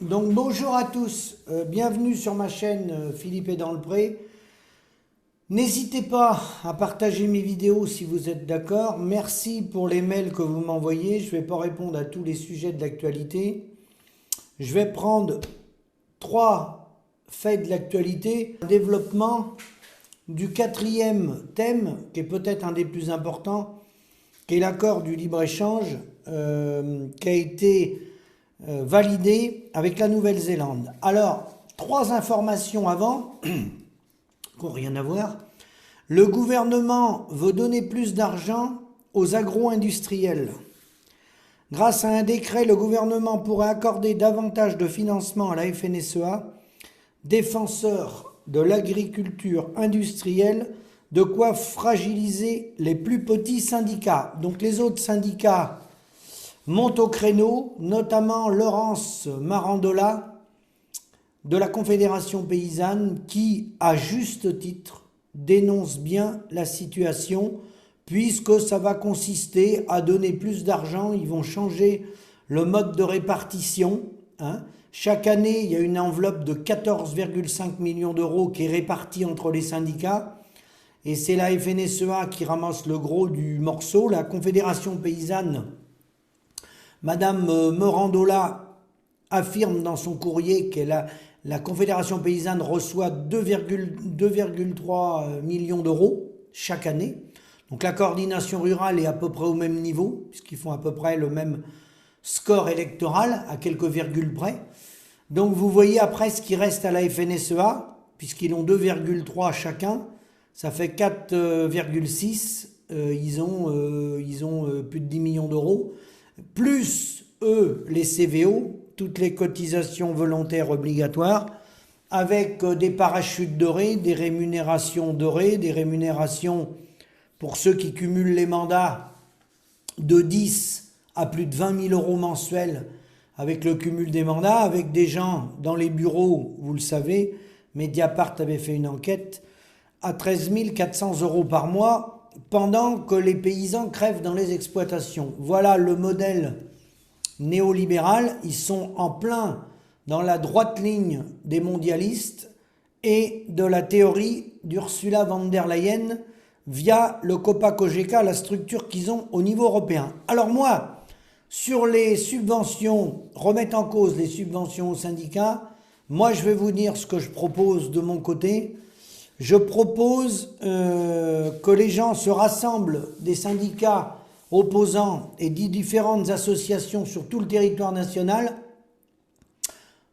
Donc bonjour à tous, bienvenue sur ma chaîne Philippe est dans le pré. N'hésitez pas à partager mes vidéos si vous êtes d'accord. Merci pour les mails que vous m'envoyez. Je ne vais pas répondre à tous les sujets de l'actualité. Je vais prendre trois faits de l'actualité. Un développement du quatrième thème, qui est peut-être un des plus importants, qui est l'accord du libre-échange, qui a été validé avec la Nouvelle-Zélande. Alors, trois informations avant, qui n'ont rien à voir. Le gouvernement veut donner plus d'argent aux agro-industriels. Grâce à un décret, le gouvernement pourrait accorder davantage de financement à la FNSEA, défenseur de l'agriculture industrielle, de quoi fragiliser les plus petits syndicats. Donc les autres syndicats montent au créneau, notamment Laurence Marandola de la Confédération paysanne qui, à juste titre, dénonce bien la situation puisque ça va consister à donner plus d'argent. Ils vont changer le mode de répartition. Chaque année, il y a une enveloppe de 14,5 millions d'euros qui est répartie entre les syndicats. Et c'est la FNSEA qui ramasse le gros du morceau. La Confédération paysanne, Madame Marandola affirme dans son courrier que la Confédération paysanne reçoit 2,3 millions d'euros chaque année. Donc la coordination rurale est à peu près au même niveau, puisqu'ils font à peu près le même score électoral, à quelques virgules près. Donc vous voyez après ce qui reste à la FNSEA, puisqu'ils ont 2,3 chacun, ça fait 4,6, ils ont plus de 10 millions d'euros. Plus eux, les CVO, toutes les cotisations volontaires obligatoires, avec des parachutes dorés, des rémunérations dorées, des rémunérations pour ceux qui cumulent les mandats de 10 à plus de 20 000 euros mensuels avec le cumul des mandats, avec des gens dans les bureaux, vous le savez, Mediapart avait fait une enquête, à 13 400 euros par mois, pendant que les paysans crèvent dans les exploitations. Voilà le modèle néolibéral. Ils sont en plein dans la droite ligne des mondialistes et de la théorie d'Ursula von der Leyen via le COPA-COGECA, la structure qu'ils ont au niveau européen. Alors moi, sur les subventions, remettre en cause les subventions aux syndicats, moi je vais vous dire ce que je propose de mon côté. Je propose que les gens se rassemblent, des syndicats opposants et des différentes associations sur tout le territoire national,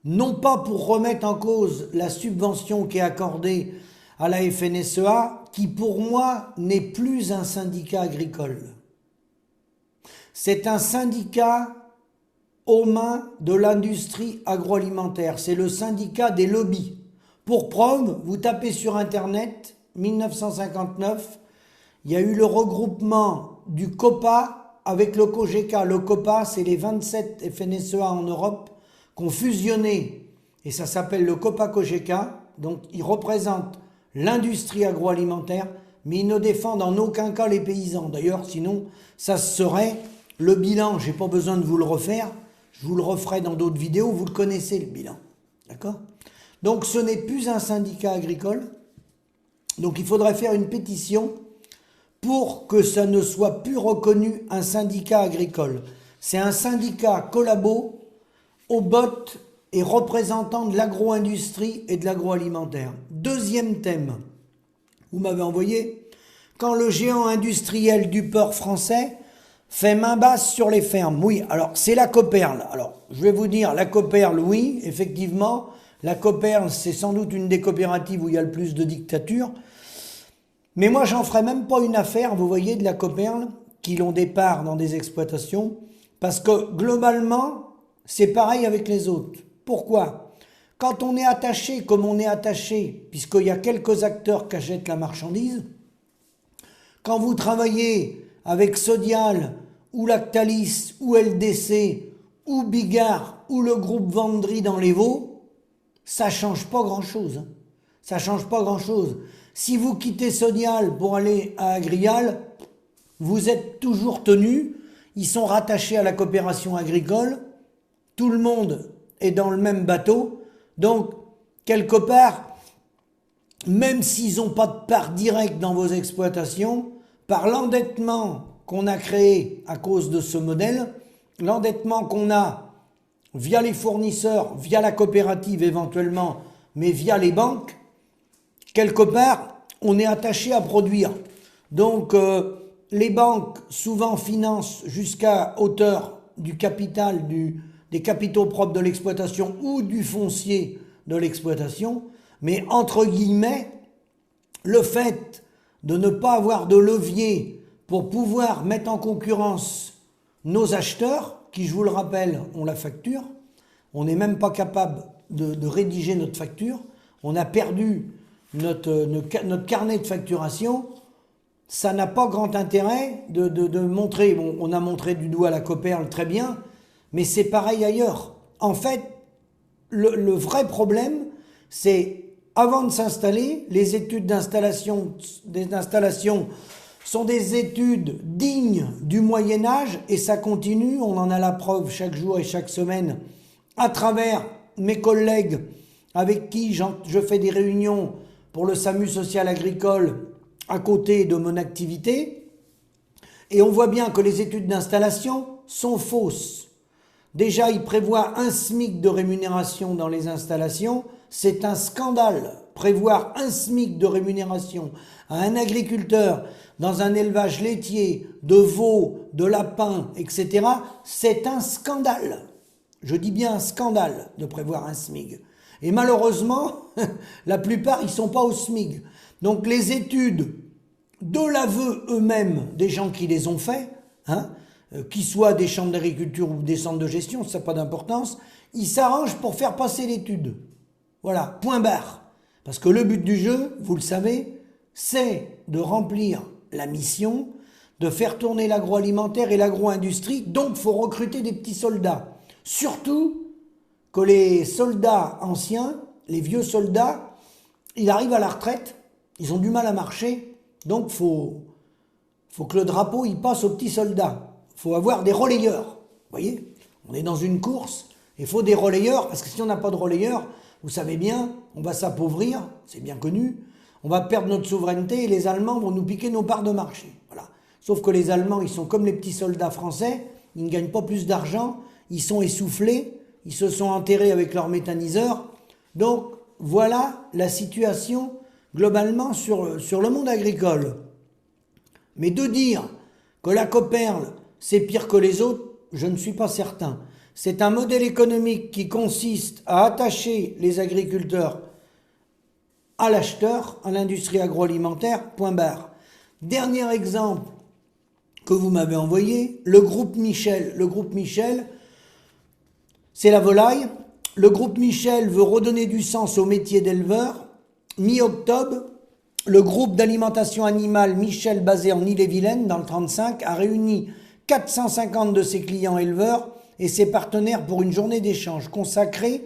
non pas pour remettre en cause la subvention qui est accordée à la FNSEA, qui pour moi n'est plus un syndicat agricole. C'est un syndicat aux mains de l'industrie agroalimentaire. C'est le syndicat des lobbies. Pour preuve, vous tapez sur Internet, 1959, il y a eu le regroupement du COPA avec le COGECA. Le COPA, c'est les 27 FNSEA en Europe qui ont fusionné, et ça s'appelle le COPA-COGECA. Donc, ils représentent l'industrie agroalimentaire, mais ils ne défendent en aucun cas les paysans. D'ailleurs, sinon, ça serait le bilan. Je n'ai pas besoin de vous le refaire. Je vous le referai dans d'autres vidéos. Vous le connaissez, le bilan. D'accord ? Donc ce n'est plus un syndicat agricole, donc il faudrait faire une pétition pour que ça ne soit plus reconnu un syndicat agricole. C'est un syndicat collabo aux bottes et représentant de l'agro-industrie et de l'agroalimentaire. Deuxième thème, vous m'avez envoyé, quand le géant industriel du porc français fait main basse sur les fermes. Oui, alors c'est la Coperle. Alors je vais vous dire, la Coperle, oui, effectivement. La Coperle, c'est sans doute une des coopératives où il y a le plus de dictature. Mais moi, j'en ferai même pas une affaire, vous voyez, de la Coperle, qui l'ont des parts dans des exploitations, parce que globalement, c'est pareil avec les autres. Pourquoi ? Quand on est attaché, comme on est attaché, puisqu'il y a quelques acteurs qui achètent la marchandise, quand vous travaillez avec Sodial, ou Lactalis, ou LDC, ou Bigard, ou le groupe Vendry dans les Vosges, ça change pas grand-chose. Ça change pas grand-chose. Si vous quittez Sodial pour aller à Agrial, vous êtes toujours tenu. Ils sont rattachés à la coopération agricole. Tout le monde est dans le même bateau. Donc, quelque part, même s'ils n'ont pas de part directe dans vos exploitations, par l'endettement qu'on a créé à cause de ce modèle, l'endettement qu'on a via les fournisseurs, via la coopérative éventuellement, mais via les banques, quelque part, on est attaché à produire. Donc, les banques souvent financent jusqu'à hauteur du capital, des capitaux propres de l'exploitation ou du foncier de l'exploitation, mais entre guillemets, le fait de ne pas avoir de levier pour pouvoir mettre en concurrence nos acheteurs, qui, je vous le rappelle, ont la facture, on n'est même pas capable de rédiger notre facture, on a perdu notre carnet de facturation, ça n'a pas grand intérêt de montrer, bon, on a montré du doigt la Cooperl très bien, mais c'est pareil ailleurs. En fait, le vrai problème, c'est avant de s'installer, les études d'installation sont des études dignes du Moyen-Âge et ça continue, on en a la preuve chaque jour et chaque semaine à travers mes collègues avec qui je fais des réunions pour le SAMU social agricole à côté de mon activité, et on voit bien que les études d'installation sont fausses. Déjà, ils prévoient un SMIC de rémunération dans les installations, c'est un scandale. Prévoir un SMIC de rémunération à un agriculteur dans un élevage laitier, de veaux, de lapins, etc., c'est un scandale. Je dis bien un scandale de prévoir un SMIC. Et malheureusement, la plupart, ils ne sont pas au SMIC. Donc les études de l'aveu eux-mêmes des gens qui les ont fait, qu'ils soient des chambres d'agriculture ou des centres de gestion, ça n'a pas d'importance, ils s'arrangent pour faire passer l'étude. Voilà, point barre. Parce que le but du jeu, vous le savez, c'est de remplir la mission, de faire tourner l'agroalimentaire et l'agro-industrie, donc il faut recruter des petits soldats. Surtout que les soldats anciens, les vieux soldats, ils arrivent à la retraite, ils ont du mal à marcher, donc faut que le drapeau il passe aux petits soldats. Il faut avoir des relayeurs. Vous voyez, on est dans une course, il faut des relayeurs, parce que si on n'a pas de relayeurs, vous savez bien, on va s'appauvrir, c'est bien connu, on va perdre notre souveraineté et les Allemands vont nous piquer nos parts de marché. Voilà. Sauf que les Allemands, ils sont comme les petits soldats français, ils ne gagnent pas plus d'argent, ils sont essoufflés, ils se sont enterrés avec leurs méthaniseurs. Donc voilà la situation globalement sur le monde agricole. Mais de dire que la Cooperl, c'est pire que les autres, je ne suis pas certain. C'est un modèle économique qui consiste à attacher les agriculteurs à l'acheteur, à l'industrie agroalimentaire, point barre. Dernier exemple que vous m'avez envoyé, le groupe Michel. Le groupe Michel, c'est la volaille. Le groupe Michel veut redonner du sens au métier d'éleveur. Mi-octobre, le groupe d'alimentation animale Michel, basé en Ille-et-Vilaine, dans le 35, a réuni 450 de ses clients éleveurs et ses partenaires pour une journée d'échange consacrée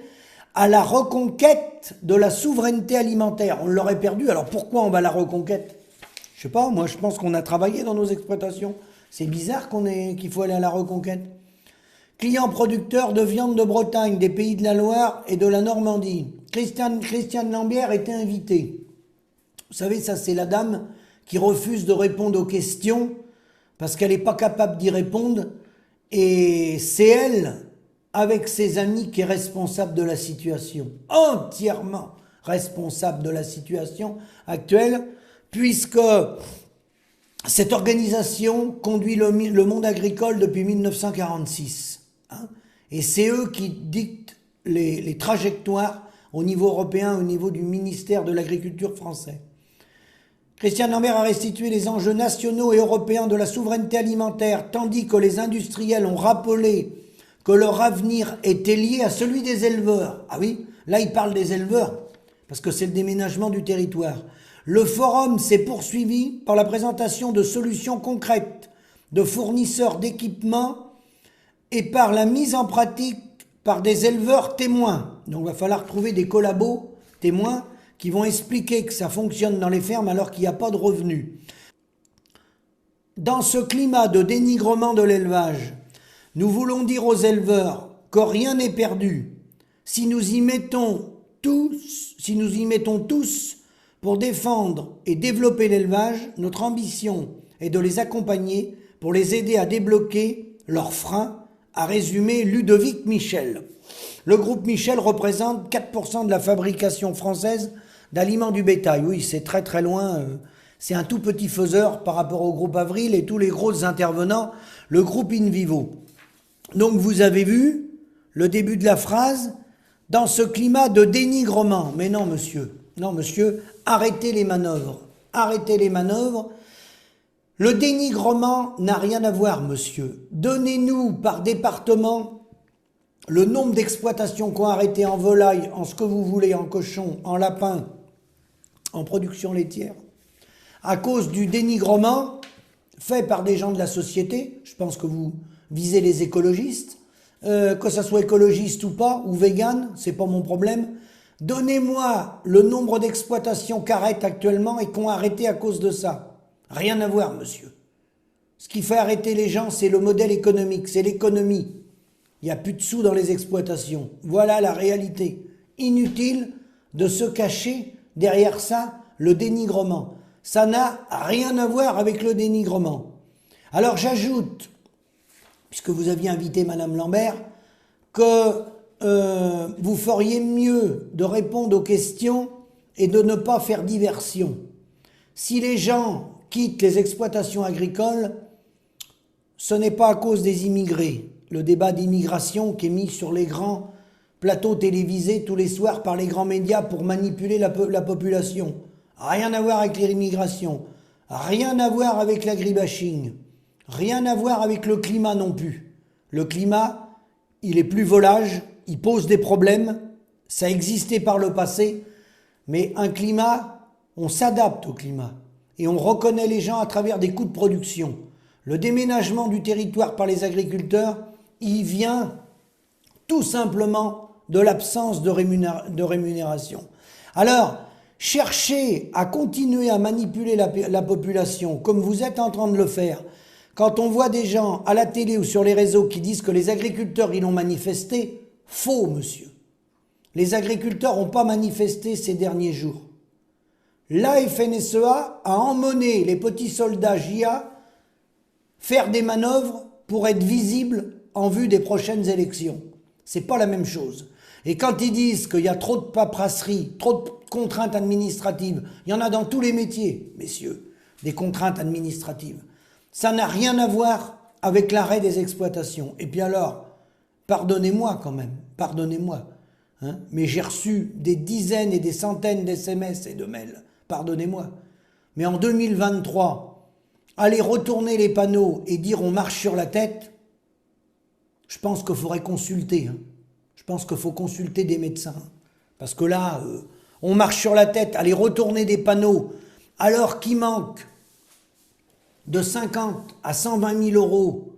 à la reconquête de la souveraineté alimentaire. On l'aurait perdu, alors pourquoi on va la reconquête? Je sais pas, moi je pense qu'on a travaillé dans nos exploitations. C'est bizarre qu'il faut aller à la reconquête. Clients producteurs de viande de Bretagne, des Pays de la Loire et de la Normandie. Christiane Lambière était invitée. Vous savez, ça c'est la dame qui refuse de répondre aux questions parce qu'elle n'est pas capable d'y répondre. Et c'est elle, avec ses amis, qui est responsable de la situation. Entièrement responsable de la situation actuelle, puisque cette organisation conduit le monde agricole depuis 1946. Et c'est eux qui dictent les trajectoires au niveau européen, au niveau du ministère de l'Agriculture français. Christiane Lambert a restitué les enjeux nationaux et européens de la souveraineté alimentaire, tandis que les industriels ont rappelé que leur avenir était lié à celui des éleveurs. Ah oui, là il parle des éleveurs, parce que c'est le déménagement du territoire. Le forum s'est poursuivi par la présentation de solutions concrètes, de fournisseurs d'équipements et par la mise en pratique par des éleveurs témoins. Donc il va falloir trouver des collabos témoins qui vont expliquer que ça fonctionne dans les fermes alors qu'il n'y a pas de revenus. Dans ce climat de dénigrement de l'élevage, nous voulons dire aux éleveurs que rien n'est perdu, si nous y mettons tous pour défendre et développer l'élevage, notre ambition est de les accompagner pour les aider à débloquer leurs freins, a résumé Ludovic Michel. Le groupe Michel représente 4% de la fabrication française d'aliments du bétail. Oui, c'est très très loin, c'est un tout petit faiseur par rapport au groupe Avril et tous les gros intervenants, le groupe InVivo. Donc vous avez vu le début de la phrase, dans ce climat de dénigrement. Mais non monsieur, arrêtez les manœuvres, arrêtez les manœuvres. Le dénigrement n'a rien à voir, monsieur. Donnez-nous par département le nombre d'exploitations qu'on a arrêtées en volaille, en ce que vous voulez, en cochon, en lapin, en production laitière, à cause du dénigrement fait par des gens de la société. Je pense que vous visez les écologistes, que ça soit écologiste ou pas, ou vegan, c'est pas mon problème. Donnez-moi le nombre d'exploitations qu'arrêtent actuellement et qu'on a arrêté à cause de ça. Rien à voir, monsieur. Ce qui fait arrêter les gens, c'est le modèle économique, c'est l'économie. Il n'y a plus de sous dans les exploitations. Voilà la réalité. Inutile de se cacher derrière ça, le dénigrement. Ça n'a rien à voir avec le dénigrement. Alors j'ajoute, puisque vous aviez invité Madame Lambert, que vous feriez mieux de répondre aux questions et de ne pas faire diversion. Si les gens quittent les exploitations agricoles, ce n'est pas à cause des immigrés. Le débat d'immigration qui est mis sur les grands plateaux télévisés tous les soirs par les grands médias pour manipuler la population. Rien à voir avec l'immigration, rien à voir avec l'agribashing, rien à voir avec le climat non plus. Le climat, il est plus volage, il pose des problèmes, ça existait par le passé, mais un climat, on s'adapte au climat et on reconnaît les gens à travers des coûts de production. Le déménagement du territoire par les agriculteurs, il vient tout simplement de l'absence de rémunération. Alors, cherchez à continuer à manipuler la population comme vous êtes en train de le faire. Quand on voit des gens à la télé ou sur les réseaux qui disent que les agriculteurs ils ont manifesté, faux monsieur. Les agriculteurs n'ont pas manifesté ces derniers jours. La FNSEA a emmené les petits soldats JA faire des manœuvres pour être visibles en vue des prochaines élections. C'est pas la même chose. Et quand ils disent qu'il y a trop de paperasserie, trop de contraintes administratives, il y en a dans tous les métiers, messieurs, des contraintes administratives. Ça n'a rien à voir avec l'arrêt des exploitations. Et puis alors, pardonnez-moi quand même, pardonnez-moi, hein, mais j'ai reçu des dizaines et des centaines d'SMS et de mails, pardonnez-moi. Mais en 2023, aller retourner les panneaux et dire on marche sur la tête, je pense qu'il faudrait consulter. Hein. Je pense qu'il faut consulter des médecins. Parce que là, on marche sur la tête, aller retourner des panneaux, alors qu'il manque de 50 à 120 000 euros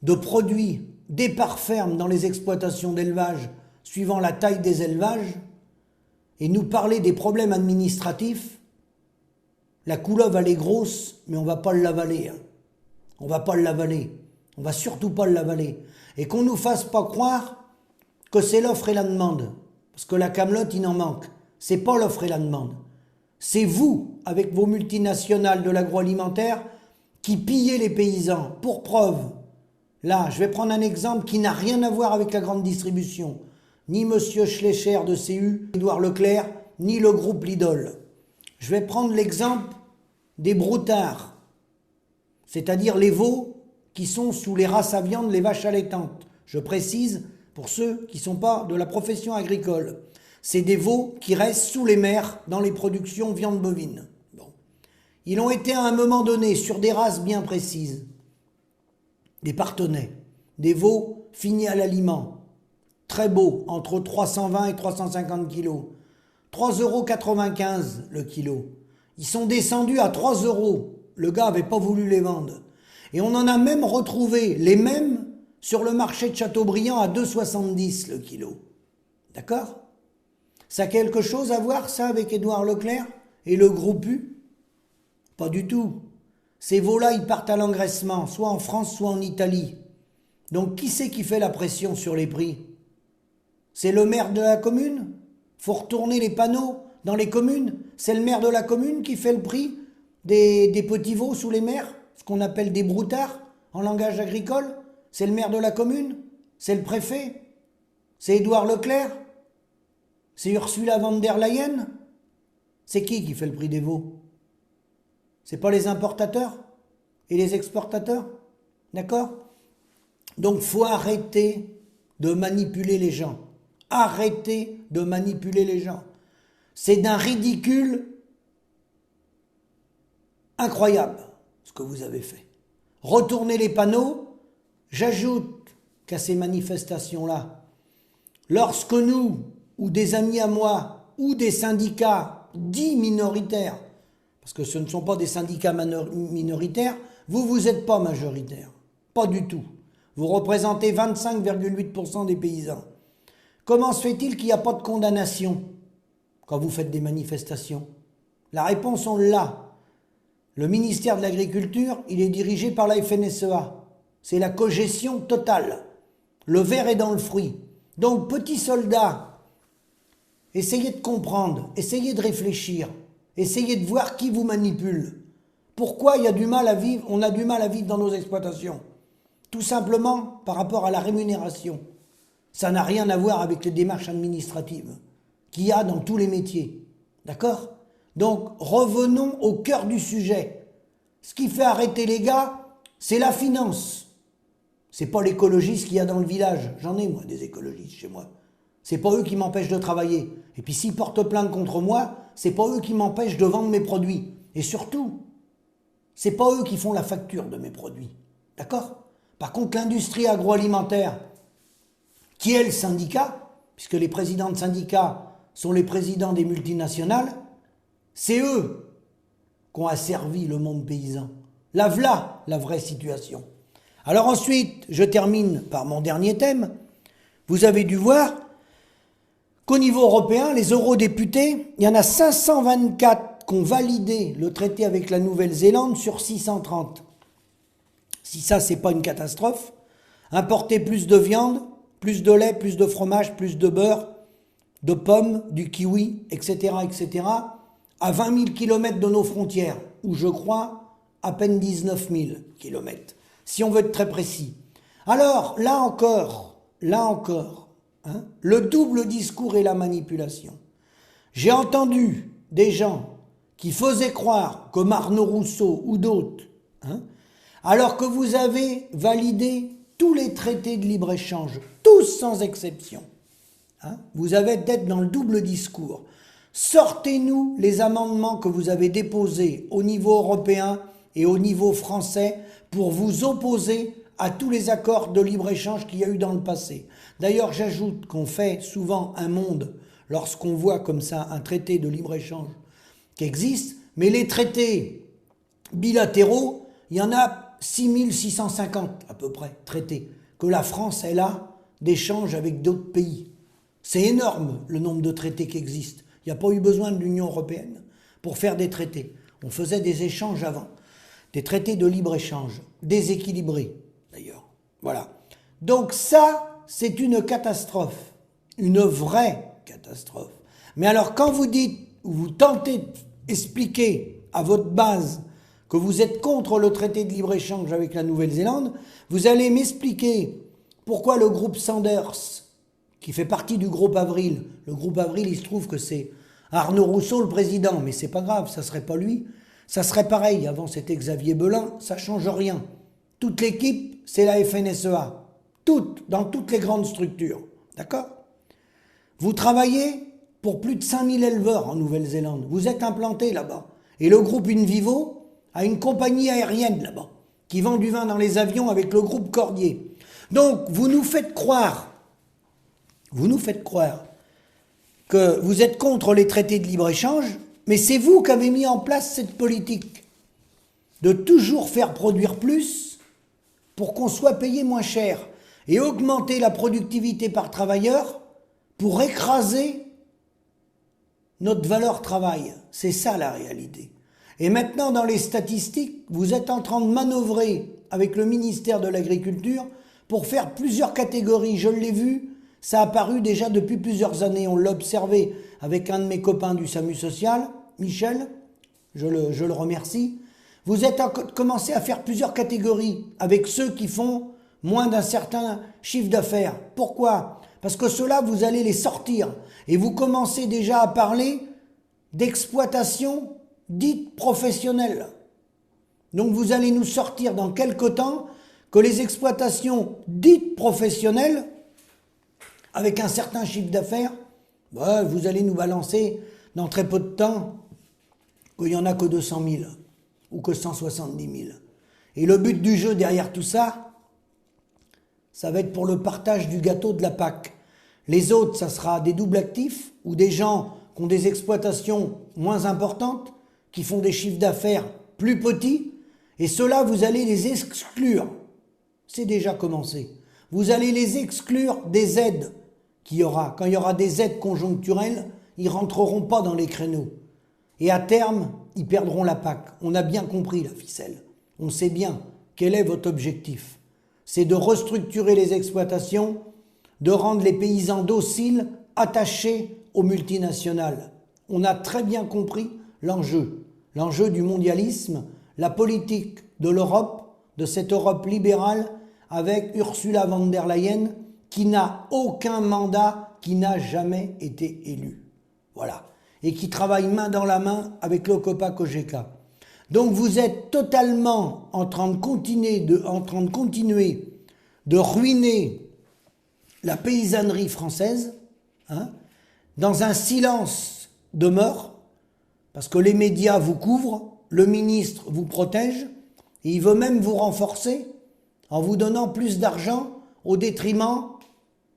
de produits départ ferme dans les exploitations d'élevage, suivant la taille des élevages, et nous parler des problèmes administratifs, la couleuvre elle est grosse, mais on ne va pas l'avaler. Hein. On ne va pas l'avaler. On ne va surtout pas l'avaler. Et qu'on ne nous fasse pas croire que c'est l'offre et la demande. Parce que la camelote, il en manque. C'est pas l'offre et la demande. C'est vous, avec vos multinationales de l'agroalimentaire, qui pillez les paysans. Pour preuve, là, je vais prendre un exemple qui n'a rien à voir avec la grande distribution. Ni M. Schleicher de CU, Édouard Leclerc, ni le groupe Lidl. Je vais prendre l'exemple des broutards, c'est-à-dire les veaux qui sont sous les races à viande, les vaches allaitantes. Je précise, pour ceux qui ne sont pas de la profession agricole, c'est des veaux qui restent sous les mers dans les productions viande bovine. Bon. Ils ont été à un moment donné sur des races bien précises, des partenets, des veaux finis à l'aliment, très beaux, entre 320 et 350 kilos, 3,95 € le kilo. Ils sont descendus à 3 €. Le gars n'avait pas voulu les vendre. Et on en a même retrouvé les mêmes sur le marché de Châteaubriand à 2,70 € le kilo. D'accord? Ça a quelque chose à voir, ça, avec Édouard Leclerc et le groupe U? Pas du tout. Ces veaux-là, ils partent à l'engraissement, soit en France, soit en Italie. Donc, qui c'est qui fait la pression sur les prix? C'est le maire de la commune? Faut retourner les panneaux dans les communes? C'est le maire de la commune qui fait le prix des petits veaux sous les mers? Ce qu'on appelle des broutards en langage agricole? C'est le maire de la commune? C'est le préfet? C'est Édouard Leclerc? C'est Ursula von der Leyen? C'est qui fait le prix des veaux? C'est pas les importateurs et les exportateurs? D'accord? Donc faut arrêter de manipuler les gens. Arrêtez de manipuler les gens. C'est d'un ridicule incroyable ce que vous avez fait. Retournez les panneaux. J'ajoute qu'à ces manifestations-là, lorsque nous, ou des amis à moi, ou des syndicats dits minoritaires, parce que ce ne sont pas des syndicats minoritaires, vous n'êtes pas majoritaire. Pas du tout. Vous représentez 25,8% des paysans. Comment se fait-il qu'il n'y a pas de condamnation quand vous faites des manifestations? La réponse, on l'a. Le ministère de l'Agriculture, il est dirigé par la FNSEA. C'est la cogestion totale. Le ver est dans le fruit. Donc, petits soldats, essayez de comprendre, essayez de réfléchir, essayez de voir qui vous manipule. Pourquoi on a du mal à vivre dans nos exploitations? Tout simplement par rapport à la rémunération. Ça n'a rien à voir avec les démarches administratives qu'il y a dans tous les métiers. D'accord? Donc, revenons au cœur du sujet. Ce qui fait arrêter les gars, c'est la finance. C'est pas l'écologiste qu'il y a dans le village. J'en ai, moi, des écologistes chez moi. C'est pas eux qui m'empêchent de travailler. Et puis, s'ils portent plainte contre moi, c'est pas eux qui m'empêchent de vendre mes produits. Et surtout, c'est pas eux qui font la facture de mes produits. D'accord? Par contre, l'industrie agroalimentaire, qui est le syndicat, puisque les présidents de syndicats sont les présidents des multinationales, c'est eux qui ont asservi le monde paysan. Là, voilà la vraie situation. Alors ensuite, je termine par mon dernier thème. Vous avez dû voir qu'au niveau européen, les eurodéputés, il y en a 524 qui ont validé le traité avec la Nouvelle-Zélande sur 630. Si ça, c'est pas une catastrophe, importer plus de viande, plus de lait, plus de fromage, plus de beurre, de pommes, du kiwi, etc., etc., à 20 000 km de nos frontières, ou je crois à peine 19 000 km, si on veut être très précis. Alors, là encore, le double discours et la manipulation. J'ai entendu des gens qui faisaient croire, comme Arnaud Rousseau ou d'autres, alors que vous avez validé tous les traités de libre-échange, tous sans exception. Vous avez peut-être dans le double discours. Sortez-nous les amendements que vous avez déposés au niveau européen et au niveau français pour vous opposer à tous les accords de libre-échange qu'il y a eu dans le passé. D'ailleurs, j'ajoute qu'on fait souvent un monde lorsqu'on voit comme ça un traité de libre-échange qui existe, mais les traités bilatéraux, il y en a 6650 à peu près traités que la France elle a d'échanges avec d'autres pays. C'est énorme le nombre de traités qui existent. Il n'y a pas eu besoin de l'Union européenne pour faire des traités. On faisait des échanges avant, des traités de libre-échange, déséquilibrés d'ailleurs. Voilà. Donc ça, c'est une catastrophe, une vraie catastrophe. Mais alors quand vous dites, ou vous tentez d'expliquer à votre base que vous êtes contre le traité de libre-échange avec la Nouvelle-Zélande, vous allez m'expliquer pourquoi le groupe Sanders, qui fait partie du groupe Avril, le groupe Avril, il se trouve que c'est Arnaud Rousseau le président, mais c'est pas grave, ça serait pas lui, ça serait pareil, avant c'était Xavier Belin, ça change rien. Toute l'équipe, c'est la FNSEA, dans toutes les grandes structures, d'accord? Vous travaillez pour plus de 5000 éleveurs en Nouvelle-Zélande, vous êtes implantés là-bas, et le groupe Invivo a une compagnie aérienne là-bas, qui vend du vin dans les avions avec le groupe Cordier. Donc, vous nous faites croire que vous êtes contre les traités de libre-échange, mais c'est vous qui avez mis en place cette politique de toujours faire produire plus pour qu'on soit payé moins cher et augmenter la productivité par travailleur pour écraser notre valeur travail. C'est ça la réalité. Et maintenant, dans les statistiques, vous êtes en train de manœuvrer avec le ministère de l'Agriculture pour faire plusieurs catégories. Je l'ai vu, Ça a apparu déjà depuis plusieurs années. On l'a observé avec un de mes copains du SAMU social, Michel, je le remercie. Vous êtes commencé à faire plusieurs catégories avec ceux qui font moins d'un certain chiffre d'affaires. Pourquoi? Parce que ceux-là, vous allez les sortir. Et vous commencez déjà à parler d'exploitation dite professionnelle. Donc vous allez nous sortir dans quelque temps que les exploitations dites professionnelles, avec un certain chiffre d'affaires, vous allez nous balancer dans très peu de temps qu'il n'y en a que 200 000 ou que 170 000. Et le but du jeu derrière tout ça, ça va être pour le partage du gâteau de la PAC. Les autres, ça sera des doubles actifs ou des gens qui ont des exploitations moins importantes, qui font des chiffres d'affaires plus petits, et ceux-là, vous allez les exclure. C'est déjà commencé. Vous allez les exclure des aides qu'il y aura. Quand il y aura des aides conjoncturelles, ils ne rentreront pas dans les créneaux. Et à terme, ils perdront la PAC. On a bien compris la ficelle. On sait bien quel est votre objectif. C'est de restructurer les exploitations, de rendre les paysans dociles, attachés aux multinationales. On a très bien compris l'enjeu. L'enjeu du mondialisme, la politique de l'Europe, de cette Europe libérale, avec Ursula von der Leyen, qui n'a aucun mandat, qui n'a jamais été élu. Voilà. Et qui travaille main dans la main avec le Copa-Cogeca. Donc vous êtes totalement en train de continuer de ruiner la paysannerie française, dans un silence de mort, parce que les médias vous couvrent, le ministre vous protège, et il veut même vous renforcer en vous donnant plus d'argent au détriment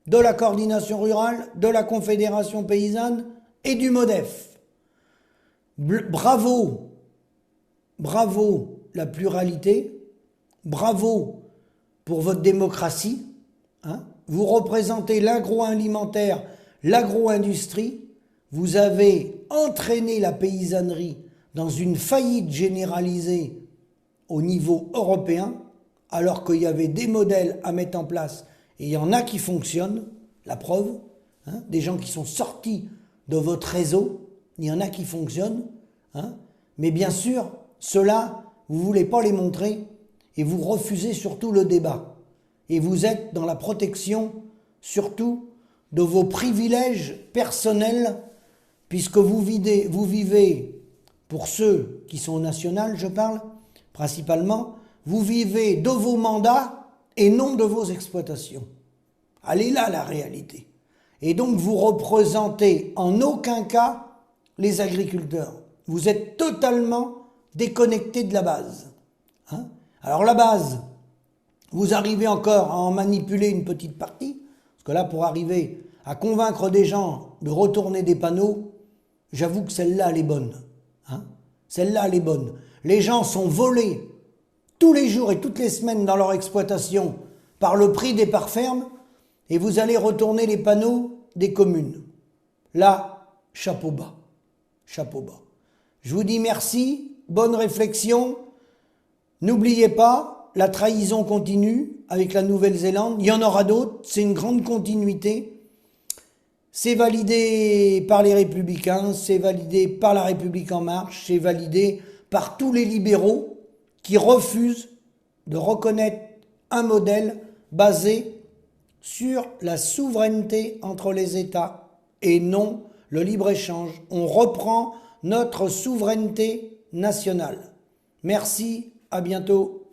de la coordination rurale, de la Confédération paysanne et du MODEF. Bravo, bravo la pluralité, bravo pour votre démocratie. Vous représentez l'agroalimentaire, l'agro-industrie. Vous avez entraîné la paysannerie dans une faillite généralisée au niveau européen, alors qu'il y avait des modèles à mettre en place. Et il y en a qui fonctionnent, la preuve, des gens qui sont sortis de votre réseau, il y en a qui fonctionnent, mais bien sûr, ceux-là, vous ne voulez pas les montrer et vous refusez surtout le débat. Et vous êtes dans la protection, surtout, de vos privilèges personnels, puisque vous vivez, pour ceux qui sont nationaux, je parle, principalement, vous vivez de vos mandats et non de vos exploitations. Elle est là la réalité. Et donc vous représentez en aucun cas les agriculteurs. Vous êtes totalement déconnecté de la base. Alors la base, vous arrivez encore à en manipuler une petite partie, parce que là pour arriver à convaincre des gens de retourner des panneaux, j'avoue que celle-là elle est bonne. Celle-là elle est bonne. Les gens sont volés tous les jours et toutes les semaines dans leur exploitation par le prix des parts fermes, et vous allez retourner les panneaux des communes. Là, chapeau bas. Chapeau bas. Je vous dis merci, bonne réflexion. N'oubliez pas, la trahison continue avec la Nouvelle-Zélande. Il y en aura d'autres, c'est une grande continuité. C'est validé par les Républicains, c'est validé par la République En Marche, c'est validé par tous les libéraux qui refusent de reconnaître un modèle basé sur la souveraineté entre les États et non le libre-échange. On reprend notre souveraineté nationale. Merci, à bientôt.